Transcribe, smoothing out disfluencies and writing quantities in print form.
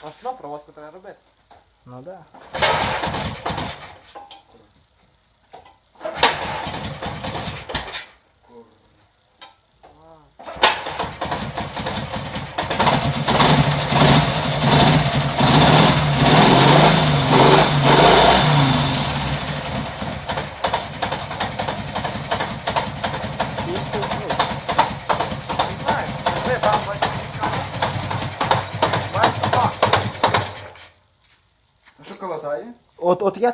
А сюди проводку треба робити. Ну да. Не знаю, ви там бачите. Бачите, так. А що колотає? От я